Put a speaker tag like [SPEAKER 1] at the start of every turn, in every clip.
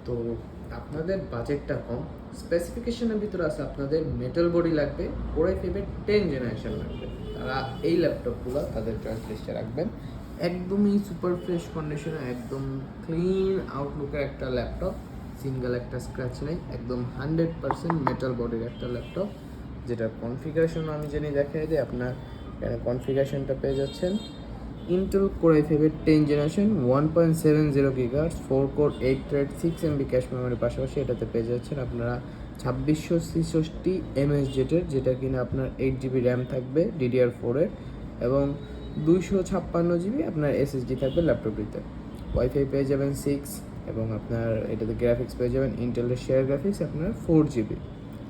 [SPEAKER 1] তো আপনাদের বাজেটটা কম, স্পেসিফিকেশনের ভিতরে আছে আপনাদের মেটাল বডি লাগবে, কোরাই ফেভের 10 জেনারেশন লাগবে, তারা এই ল্যাপটপগুলো তাদের চয়েস লিস্টে রাখবেন। একদমই সুপার ফ্রেশ কন্ডিশনে, একদম ক্লিন আউটলুকের একটা ল্যাপটপ, সিঙ্গেল একটা স্ক্র্যাচ নেই, একদম 100% মেটাল বডির একটা ল্যাপটপ, যেটার কনফিগারেশন আমি জানি দেখাই দিই। আপনার কনফিগারেশনটা পেয়ে যাচ্ছেন ইন্টেল কোর i5 এর 10 generation 1.70 GHz 4 core 8 thread 6 MB cash মেমোরির পাশাপাশি এটাতে পেয়ে যাচ্ছেন আপনারা 2666 mSজেটের, যেটা কিনা আপনার 8 GB র্যাম থাকবে DDR4 এর, এবং 256 GB আপনার SSD থাকবে ল্যাপটপটিতে। ওয়াইফাই পেয়ে যাবেন 6, এবং আপনার এটাতে গ্রাফিক্স পেয়ে যাবেন ইন্টেলের শেয়ার গ্রাফিক্স আপনার 4 GB।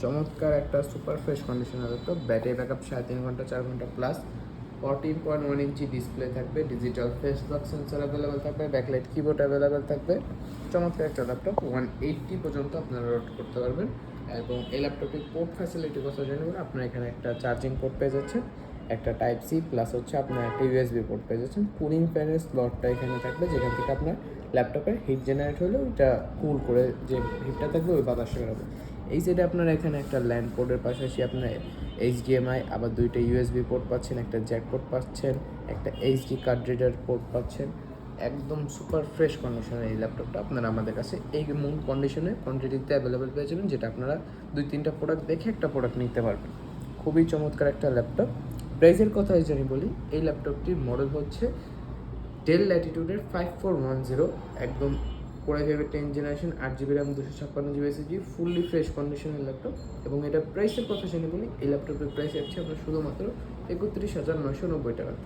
[SPEAKER 1] চমৎকার একটা সুপার ফ্রেশ কন্ডিশনের ল্যাপটপ, ব্যাটারি ব্যাকআপ 3.5 ঘন্টা 4 ঘন্টা প্লাস, 14.1 ইঞ্চি ডিসপ্লে থাকবে, digital face lock sensor available থাকবে, ব্যাকলাইট কিবোর্ড অ্যাভেলেবেল থাকবে। চমৎকার একটা ল্যাপটপ, 180 পর্যন্ত আপনারা লোড করতে পারবেন। এবং এই ল্যাপটপটির পোর্ট ফ্যাসিলিটির কথা জানবেন, আপনারা এখানে একটা চার্জিং পোর্ট পেয়ে যাচ্ছেন, একটা টাইপ সি প্লাস হচ্ছে আপনার একটা ইউএসবি পোর্ট পেয়ে যাচ্ছেন। কুলিং ফ্যানের স্লটটা এখানে থাকবে, যেখান থেকে আপনার ল্যাপটপের হিট জেনারেট হলে ওইটা কুল করে যে হিটটা থাকবে ওই বাতাস বেরোবে। এই সাইডে আপনারা এখানে একটা ল্যান্ড পোর্টের পাশাপাশি আপনার HDMI, আবার দুইটা ইউএসবি পোর্ট পাচ্ছেন, একটা জ্যাক পোর্ট পাচ্ছেন, একটা এইচডি কার্ড রিডার পোর্ট পাচ্ছেন। একদম সুপার ফ্রেশ কন্ডিশনের এই ল্যাপটপটা আপনারা আমাদের কাছে এই মূল কন্ডিশনে কোয়ান্টিটিতে অ্যাভেলেবেল পেয়ে যাবেন, যেটা আপনারা 2-3টা প্রোডাক্ট দেখে একটা প্রোডাক্ট নিতে পারবেন। খুবই চমৎকার একটা ল্যাপটপ। প্রাইসের কথা জানি বলি, এই ল্যাপটপটির মডেল হচ্ছে ডেল ল্যাটিটিউডের 5410, একদম কোরাই ফাইভের 10 generation 8 GB RAM 256 GB SSD, fully fresh কন্ডিশনের ল্যাপটপ। এবং এটা প্রাইসের কথা জেনে বলি, এই ল্যাপটপের প্রাইস হচ্ছে আপনার শুধুমাত্র 31,990 টাকাতে।